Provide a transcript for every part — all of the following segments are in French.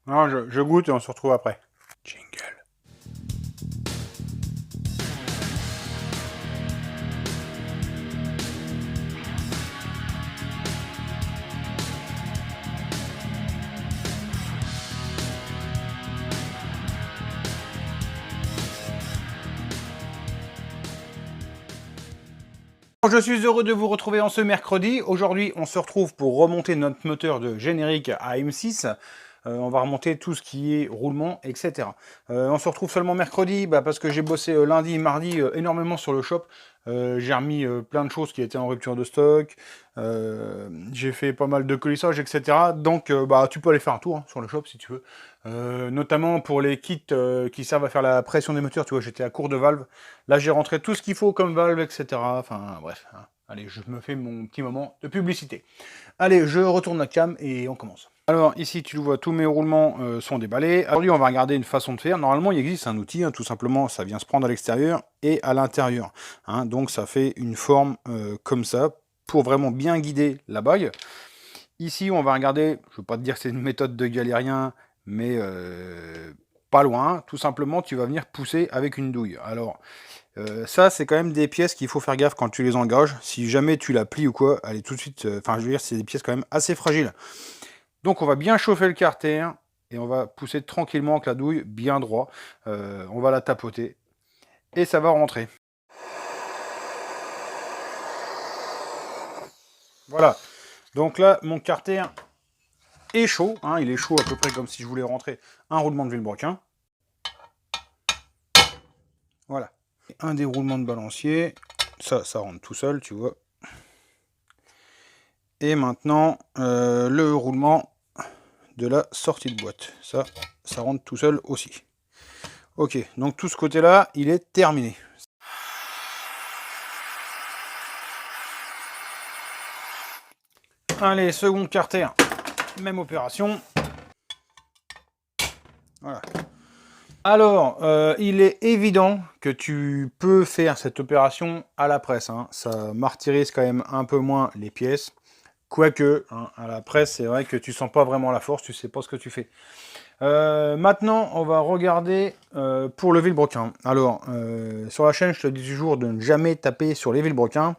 Non, je goûte et on se retrouve après. Jingle. Je suis heureux de vous retrouver en ce mercredi. Aujourd'hui, on se retrouve pour remonter notre moteur de générique à M6. On va remonter tout ce qui est roulement, etc. On se retrouve seulement mercredi parce que j'ai bossé lundi, mardi énormément sur le shop. J'ai remis plein de choses qui étaient en rupture de stock. J'ai fait pas mal de colissage, etc. Donc, tu peux aller faire un tour sur le shop si tu veux. Notamment pour les kits qui servent à faire la pression des moteurs. Tu vois, j'étais à court de valves. Là, j'ai rentré tout ce qu'il faut comme valve, etc. Enfin, bref. Hein. Allez, je me fais mon petit moment de publicité. Allez, je retourne la cam et on commence. Alors, ici, tu le vois, tous mes roulements sont déballés. Aujourd'hui, on va regarder une façon de faire. Normalement, il existe un outil, hein, tout simplement, ça vient se prendre à l'extérieur et à l'intérieur. Hein, donc, ça fait une forme comme ça, pour vraiment bien guider la bague. Ici, on va regarder, je ne veux pas te dire que c'est une méthode de galérien, mais pas loin. Tout simplement, tu vas venir pousser avec une douille. Alors, ça, c'est quand même des pièces qu'il faut faire gaffe quand tu les engages. Si jamais tu la plies ou quoi, elle est tout de suite... Enfin, je veux dire, c'est des pièces quand même assez fragiles. Donc, on va bien chauffer le carter et on va pousser tranquillement avec la douille, bien droit. On va la tapoter et ça va rentrer. Voilà. Donc là, mon carter est chaud. Hein, il est chaud à peu près comme si je voulais rentrer un roulement de Villebrequin. Voilà. Un déroulement de balancier. Ça rentre tout seul, tu vois. Et maintenant, le roulement de la sortie de boîte. Ça rentre tout seul aussi. Ok, donc tout ce côté-là, il est terminé. Allez, second carter, même opération. Voilà. Alors, il est évident que tu peux faire cette opération à la presse. Hein. Ça martyrise quand même un peu moins les pièces. Quoique, hein, à la presse, c'est vrai que tu sens pas vraiment la force, tu sais pas ce que tu fais. Maintenant, on va regarder pour le vilebrequin. Alors, sur la chaîne, je te dis toujours de ne jamais taper sur les vilebrequins.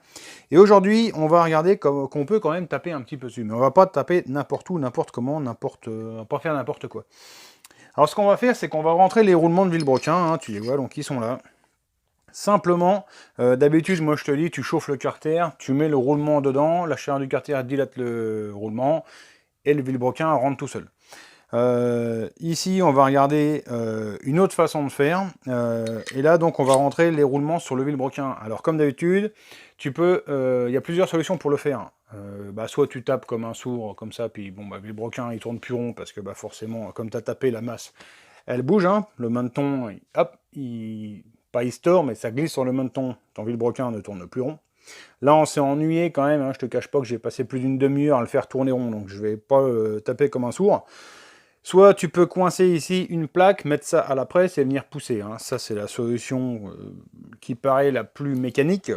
Et aujourd'hui, on va regarder qu'on peut quand même taper un petit peu dessus. Mais on va pas taper n'importe où, n'importe comment, on va pas faire n'importe quoi. Alors, ce qu'on va faire, c'est qu'on va rentrer les roulements de vilebrequin. Hein, tu les vois, donc ils sont là. Simplement, d'habitude, moi je te dis, tu chauffes le carter, tu mets le roulement dedans, la chaleur du carter dilate le roulement, et le vilebrequin rentre tout seul. Ici, on va regarder une autre façon de faire. Et là, donc, on va rentrer les roulements sur le vilebrequin. Alors, comme d'habitude, tu peux... Il y a plusieurs solutions pour le faire. Soit tu tapes comme un sourd, comme ça, puis bon, le vilebrequin, il tourne plus rond, parce que forcément, comme tu as tapé, la masse, elle bouge. Hein, le maneton, hop, pas il se tord, mais ça glisse sur le maneton. Ton vilebrequin ne tourne plus rond. Là, on s'est ennuyé quand même. Hein, je te cache pas que j'ai passé plus d'une demi-heure à le faire tourner rond, donc je vais pas taper comme un sourd. Soit tu peux coincer ici une plaque, mettre ça à la presse et venir pousser. Hein. Ça, c'est la solution qui paraît la plus mécanique.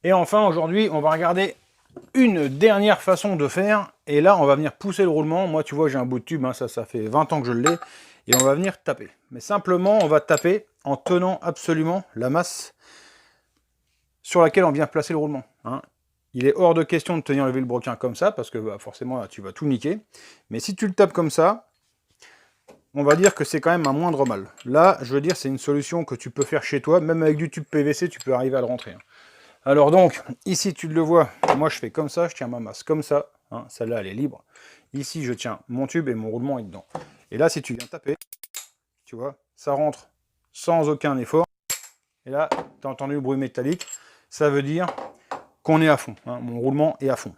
Et enfin, aujourd'hui, on va regarder une dernière façon de faire. Et là, on va venir pousser le roulement. Moi, tu vois, j'ai un bout de tube. Hein, ça fait 20 ans que je l'ai. Et on va venir taper. Mais simplement, on va taper en tenant absolument la masse sur laquelle on vient placer le roulement. Hein. Il est hors de question de tenir le vilebrequin comme ça, parce que forcément, là, tu vas tout niquer. Mais si tu le tapes comme ça, on va dire que c'est quand même un moindre mal. Là, je veux dire, c'est une solution que tu peux faire chez toi. Même avec du tube PVC, tu peux arriver à le rentrer. Hein. Alors donc, ici, tu le vois, moi je fais comme ça, je tiens ma masse comme ça. Hein, celle-là, elle est libre. Ici, je tiens mon tube et mon roulement est dedans. Et là, si tu viens taper, tu vois, ça rentre sans aucun effort. Et là, tu as entendu le bruit métallique. Ça veut dire qu'on est à fond. Hein, mon roulement est à fond.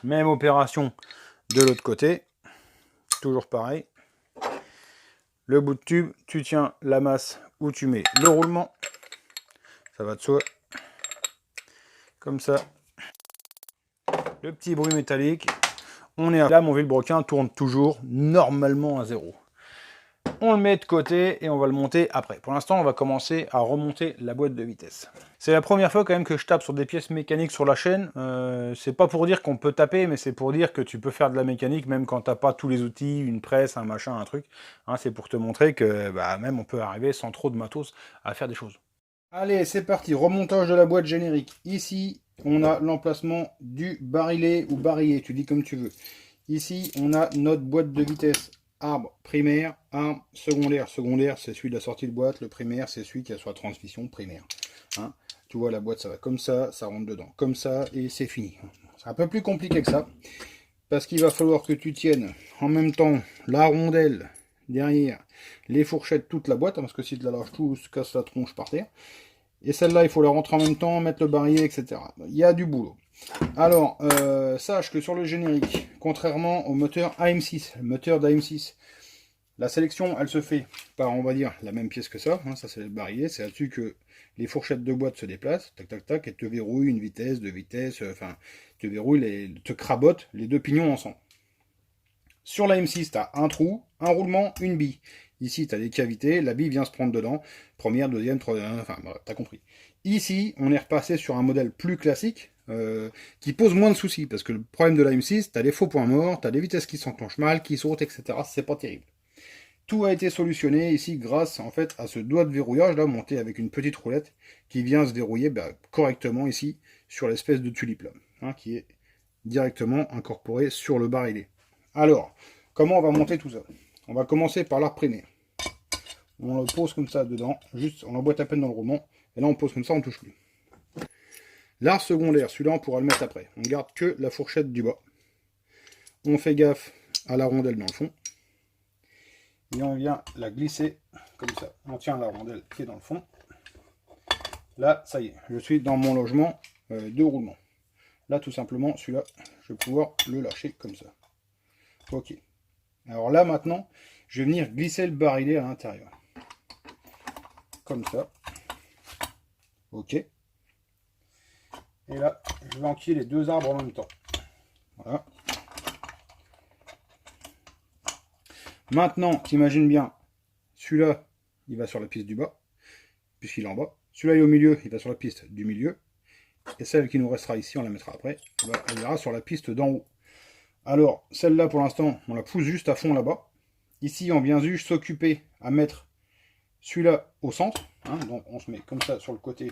Même opération de l'autre côté. Toujours pareil. Le bout de tube, tu tiens la masse où tu mets le roulement. Ça va de soi. Comme ça. Le petit bruit métallique. On est à... Là, mon vilebrequin tourne toujours normalement à 0. on le met de côté et on va le monter après. Pour l'instant, on va commencer à remonter la boîte de vitesse. C'est la première fois quand même que je tape sur des pièces mécaniques sur la chaîne. C'est pas pour dire qu'on peut taper, mais c'est pour dire que tu peux faire de la mécanique même quand t'as pas tous les outils, une presse, un machin, un truc. Hein, c'est pour te montrer que bah, même on peut arriver sans trop de matos à faire des choses. Allez, c'est parti, remontage de la boîte générique. Ici, on a l'emplacement du barillet ou barillet, tu dis comme tu veux. Ici, on a notre boîte de vitesse. Arbre primaire, arbre secondaire. Secondaire, c'est celui de la sortie de boîte. Le primaire, c'est celui qui a sur la transmission primaire. Hein, tu vois, la boîte, ça va comme ça rentre dedans. Comme ça, et c'est fini. C'est un peu plus compliqué que ça. Parce qu'il va falloir que tu tiennes en même temps la rondelle derrière, les fourchettes, toute la boîte. Parce que si tu la lâches tout, se casse la tronche par terre. Et celle-là, il faut la rentrer en même temps, mettre le barillet, etc. Il y a du boulot. Alors, sache que sur le générique, contrairement au moteur AM6, le moteur d'AM6, la sélection, elle se fait par, on va dire, la même pièce que ça. Hein, ça, c'est le barillet. C'est là-dessus que les fourchettes de boîte se déplacent. Tac, tac, tac. Et te verrouille une vitesse, deux vitesses. Enfin, te verrouille, te crabote les deux pignons ensemble. Sur la M6, tu as un trou, un roulement, une bille. Ici, tu as des cavités, la bille vient se prendre dedans. Première, deuxième, troisième, enfin, voilà, tu as compris. Ici, on est repassé sur un modèle plus classique, qui pose moins de soucis. Parce que le problème de la M6, tu as des faux points morts, tu as des vitesses qui s'enclenchent mal, qui sautent, etc. C'est pas terrible. Tout a été solutionné ici grâce en fait à ce doigt de verrouillage là monté avec une petite roulette qui vient se verrouiller correctement ici sur l'espèce de tulipe là, hein, qui est directement incorporé sur le barillet. Alors, comment on va monter tout ça? On va commencer par l'arbre primaire. On le pose comme ça dedans, juste on l'emboîte à peine dans le roulement, et là on pose comme ça, on ne touche plus. L'arbre secondaire, celui-là on pourra le mettre après. On garde que la fourchette du bas. On fait gaffe à la rondelle dans le fond. Et on vient la glisser comme ça. On tient la rondelle qui est dans le fond. Là, ça y est, je suis dans mon logement de roulement. Là, tout simplement, celui-là, je vais pouvoir le lâcher comme ça. Ok. Alors là, maintenant, je vais venir glisser le barillet à l'intérieur. Comme ça. Ok. Et là, je vais enquiller les deux arbres en même temps. Voilà. Maintenant, t'imagines bien, celui-là, il va sur la piste du bas, puisqu'il est en bas. Celui-là est au milieu, il va sur la piste du milieu. Et celle qui nous restera ici, on la mettra après, elle ira sur la piste d'en haut. Alors, celle-là, pour l'instant, on la pousse juste à fond là-bas. Ici, on vient juste s'occuper à mettre celui-là au centre. Hein, donc, on se met comme ça sur le côté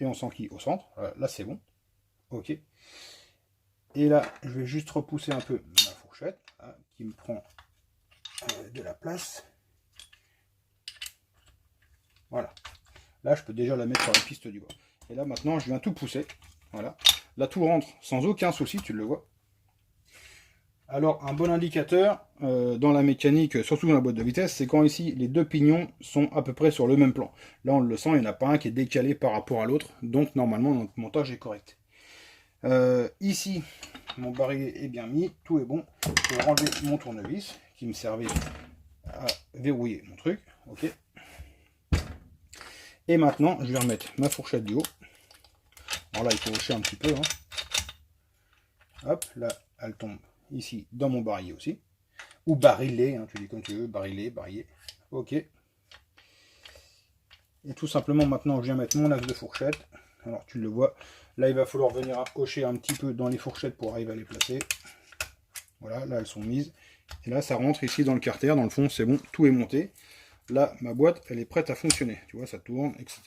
et on s'enquille au centre. Voilà, là, c'est bon. Ok. Et là, je vais juste repousser un peu ma fourchette, hein, qui me prend de la place. Voilà. Là, je peux déjà la mettre sur la piste du bas. Et là, maintenant, je viens tout pousser. Voilà. Là, tout rentre sans aucun souci, tu le vois. Alors, un bon indicateur dans la mécanique, surtout dans la boîte de vitesse, c'est quand ici, les deux pignons sont à peu près sur le même plan. Là, on le sent, il n'y en a pas un qui est décalé par rapport à l'autre. Donc, normalement, notre montage est correct. Ici, mon barillet est bien mis, tout est bon. Je vais enlever mon tournevis qui me servait à verrouiller mon truc. Ok. Et maintenant, je vais remettre ma fourchette du haut. Alors là, il faut hocher un petit peu. Hein. Hop, là, elle tombe ici dans mon barillet aussi. Ou barillet, hein, tu dis comme tu veux, barillet, barillet. Ok. Et tout simplement, maintenant, je viens mettre mon axe de fourchette. Alors, tu le vois. Là, il va falloir venir hocher un petit peu dans les fourchettes pour arriver à les placer. Voilà, là, elles sont mises. Et là, ça rentre ici dans le carter. Dans le fond, c'est bon, tout est monté. Là, ma boîte, elle est prête à fonctionner. Tu vois, ça tourne, etc.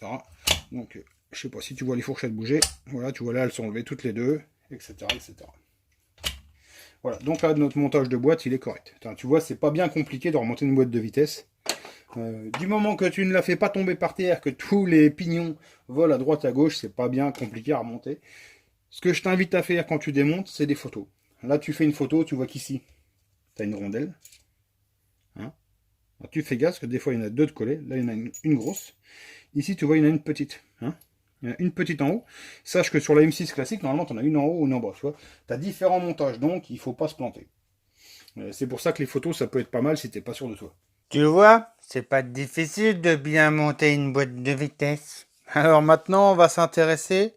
Donc, je sais pas si tu vois les fourchettes bouger. Voilà, tu vois là, elles sont enlevées toutes les deux, etc. etc. Voilà, donc là, notre montage de boîte, il est correct. Tu vois, c'est pas bien compliqué de remonter une boîte de vitesse. Du moment que tu ne la fais pas tomber par terre, que tous les pignons volent à droite à gauche, c'est pas bien compliqué à remonter. Ce que je t'invite à faire quand tu démontes, c'est des photos. Là, tu fais une photo, tu vois qu'ici, tu as une rondelle. Hein, alors, tu fais gaffe, parce que des fois, il y en a deux de collées. Là, il y en a une grosse. Ici, tu vois, il y en a une petite. Hein, il y en a une petite en haut. Sache que sur la M6 classique, normalement, tu en as une en haut ou une en bas. Tu vois, tu as différents montages, donc il ne faut pas se planter. C'est pour ça que les photos, ça peut être pas mal si tu n'es pas sûr de toi. Tu vois, c'est pas difficile de bien monter une boîte de vitesse. Alors maintenant, on va s'intéresser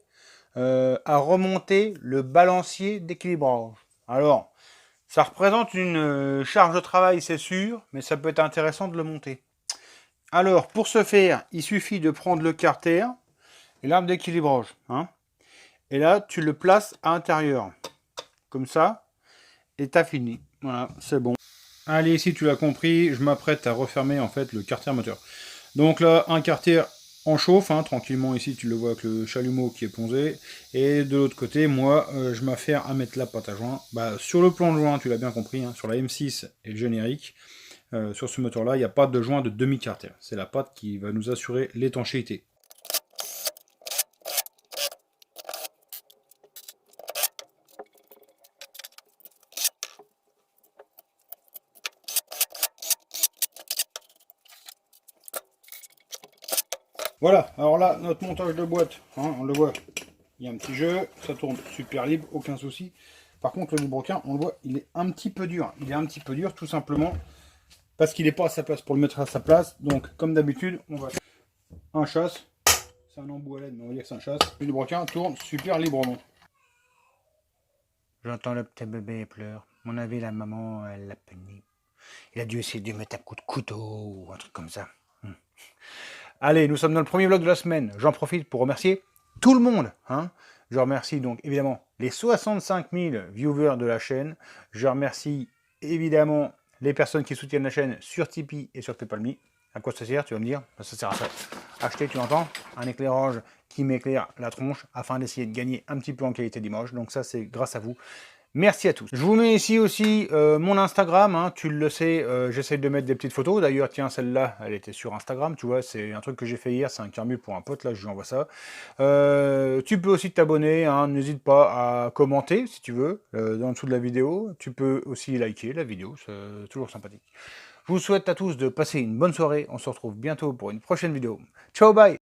à remonter le balancier d'équilibrage. Alors, Ça représente une charge de travail, c'est sûr, mais ça peut être intéressant de le monter. Alors, pour ce faire, il suffit de prendre le carter et l'arme d'équilibrage. Hein, et là, tu le places à l'intérieur. Comme ça, et t'as fini. Voilà, c'est bon. Allez, ici, tu l'as compris, je m'apprête à refermer en fait le carter moteur. Donc là, un carter en chauffe, hein, tranquillement ici, tu le vois avec le chalumeau qui est ponzé. Et de l'autre côté, moi, je m'affaire à mettre la pâte à joint. Bah, sur le plan de joint, tu l'as bien compris, hein, sur la M6 et le générique, sur ce moteur-là, il n'y a pas de joint de demi-carter. C'est la pâte qui va nous assurer l'étanchéité. Voilà, alors là, notre montage de boîte, hein, on le voit, il y a un petit jeu, ça tourne super libre, aucun souci. Par contre, le vilebrequin, on le voit, il est un petit peu dur. Il est un petit peu dur, tout simplement, parce qu'il n'est pas à sa place. Pour le mettre à sa place, donc, comme d'habitude, on va... Un chasse, c'est un embout à laine, mais on va dire que c'est un chasse. Le vilebrequin tourne super librement. J'entends le petit bébé pleure. Mon avis, la maman, elle l'a puni. Il a dû essayer de lui mettre un coup de couteau ou un truc comme ça. Allez, nous sommes dans le premier vlog de la semaine. J'en profite pour remercier tout le monde. Hein. Je remercie donc évidemment les 65 000 viewers de la chaîne. Je remercie évidemment les personnes qui soutiennent la chaîne sur Tipeee et sur PayPal.me. À quoi ça sert, tu vas me dire? Ça sert à ça. Acheter, tu entends, un éclairage qui m'éclaire la tronche afin d'essayer de gagner un petit peu en qualité d'image. Donc ça, c'est grâce à vous. Merci à tous. Je vous mets ici aussi mon Instagram, hein, tu le sais, j'essaie de mettre des petites photos. D'ailleurs, tiens, celle-là, elle était sur Instagram, tu vois, c'est un truc que j'ai fait hier, c'est un carmule pour un pote, là, je lui envoie ça. Tu peux aussi t'abonner, hein, n'hésite pas à commenter, si tu veux, en dessous de la vidéo. Tu peux aussi liker la vidéo, c'est toujours sympathique. Je vous souhaite à tous de passer une bonne soirée, on se retrouve bientôt pour une prochaine vidéo. Ciao, bye!